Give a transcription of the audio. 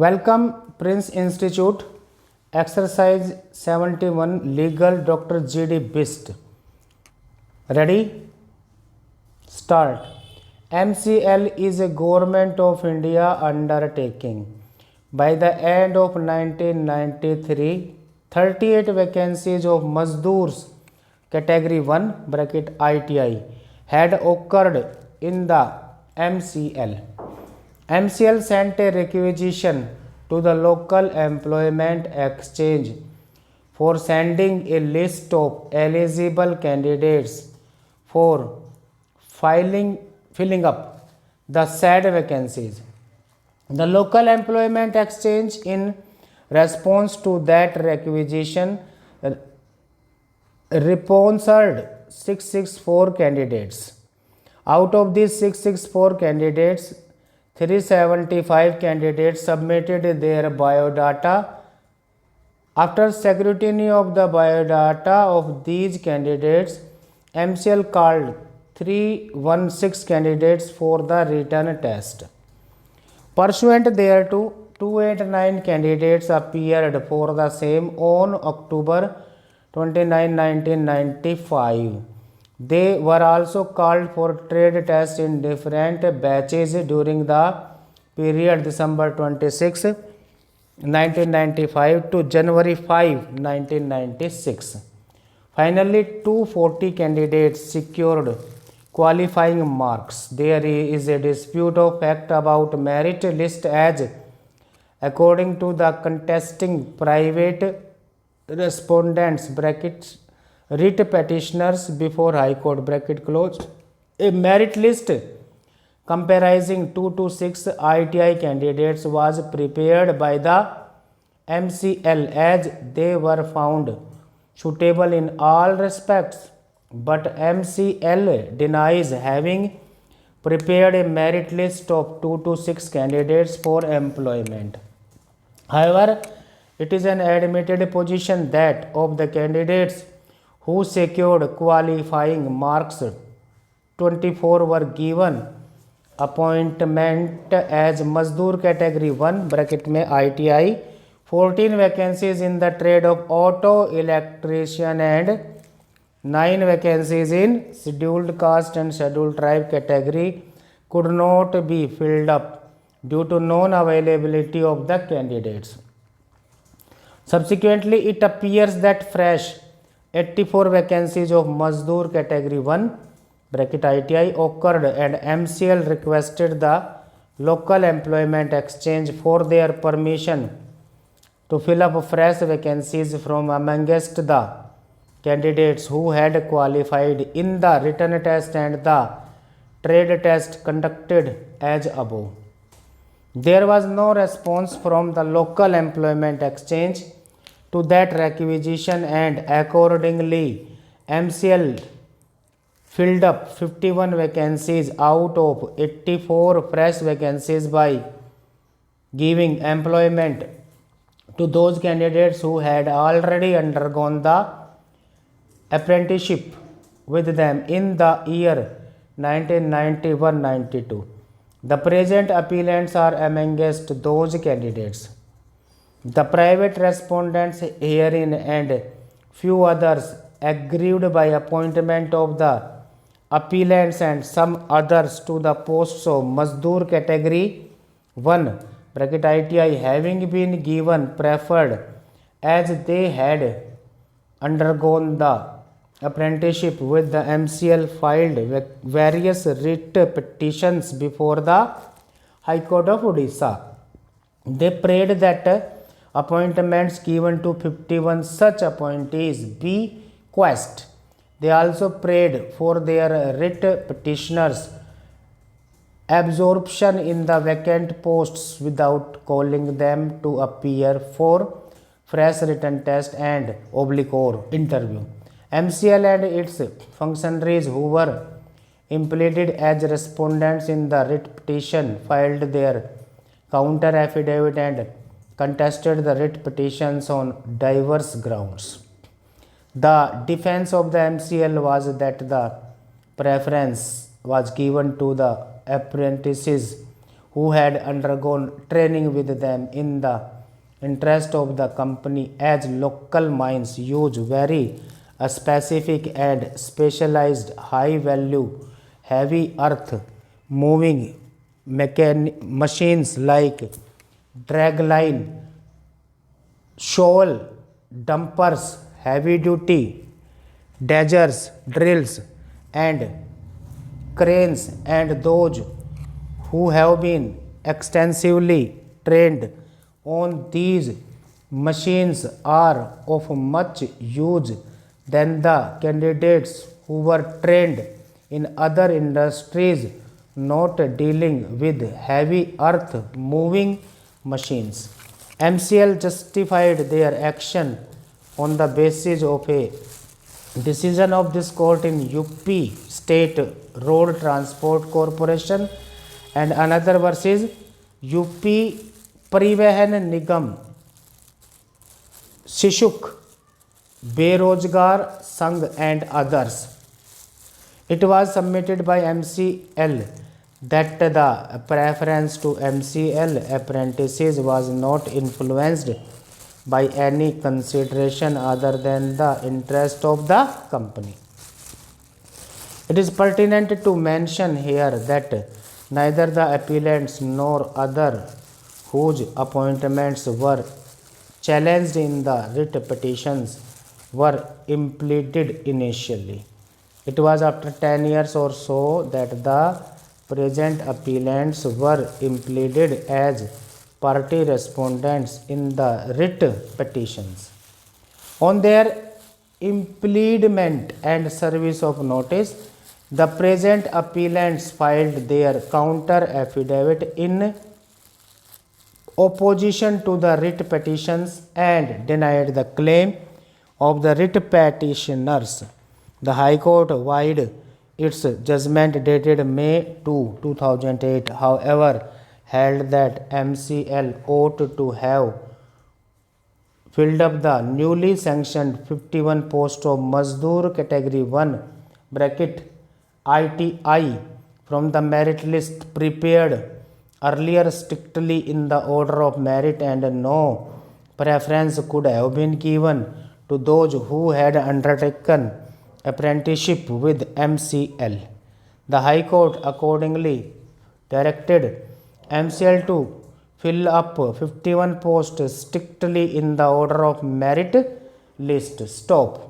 Welcome Prince Institute. Exercise 71 Legal Dr. G.D. Bist. Ready? Start. MCL is a Government of India undertaking. By the end of 1993, 38 vacancies of Mazdoors Category 1 bracket ITI had occurred in the MCL. MCL sent a requisition to the local employment exchange for sending a list of eligible candidates for filling up the said vacancies. The local employment exchange, in response to that requisition, sponsored 664 candidates. Out of these 664 candidates, 375 candidates submitted their biodata. After scrutiny of the biodata of these candidates, MCL called 316 candidates for the written test. Pursuant thereto, 289 candidates appeared for the same on October 29, 1995. They were also called for trade tests in different batches during the period December 26, 1995 to January 5, 1996. Finally, 240 candidates secured qualifying marks. There is a dispute of fact about merit list as, according to the contesting private respondents brackets writ petitioners before High Court bracket closed, a merit list comprising 2 to 6 ITI candidates was prepared by the MCL as they were found suitable in all respects, but MCL denies having prepared a merit list of 2 to 6 candidates for employment. However, it is an admitted position that of the candidates who secured qualifying marks, 24 were given appointment as Mazdoor Category 1 bracket में ITI, 14 vacancies in the trade of auto electrician and 9 vacancies in scheduled caste and scheduled tribe category could not be filled up due to non-availability of the candidates. Subsequently, it appears that fresh 84 vacancies of Mazdoor Category 1 bracket ITI occurred and MCL requested the local employment exchange for their permission to fill up fresh vacancies from amongst the candidates who had qualified in the written test and the trade test conducted as above. There was no response from the local employment exchange to that requisition, and accordingly MCL filled up 51 vacancies out of 84 fresh vacancies by giving employment to those candidates who had already undergone the apprenticeship with them in the year 1991-92. The present appellants are amongst those candidates. The private respondents herein and few others aggrieved by appointment of the appellants and some others to the posts of Mazdoor Category 1 bracket ITI having been given preferred as they had undergone the apprenticeship with the MCL filed various writ petitions before the High Court of Odisha. They prayed that appointments given to 51 such appointees be quashed. They also prayed for their writ petitioners' absorption in the vacant posts without calling them to appear for fresh written test and or interview. MCL and its functionaries who were implicated as respondents in the writ petition filed their counter affidavit and contested the writ petitions on diverse grounds. The defense of the MCL was that the preference was given to the apprentices who had undergone training with them in the interest of the company, as local mines use very specific and specialized high value heavy earth moving machines like dragline, shovel, dumpers, heavy duty dredgers, drills, and cranes, and those who have been extensively trained on these machines are of much use than the candidates who were trained in other industries not dealing with heavy earth moving machines. MCL justified their action on the basis of a decision of this court in UP State Road Transport Corporation and another versus UP Parivahan Nigam Shishuk Berojgar Sangh and others. It was submitted by MCL that the preference to MCL apprentices was not influenced by any consideration other than the interest of the company. It is pertinent to mention here that neither the appellants nor other whose appointments were challenged in the writ petitions were impleaded initially. It was after 10 years or so that the present appellants were impleaded as party respondents in the writ petitions. On their impleadment and service of notice, the present appellants filed their counter affidavit in opposition to the writ petitions and denied the claim of the writ petitioners. The High Court, vide its judgment dated May 2, 2008, however, held that MCL ought to have filled up the newly sanctioned 51 posts of Mazdoor Category 1 bracket ITI from the merit list prepared earlier strictly in the order of merit, and no preference could have been given to those who had undertaken apprenticeship with MCL. The High Court accordingly directed MCL to fill up 51 posts strictly in the order of merit list. Stop.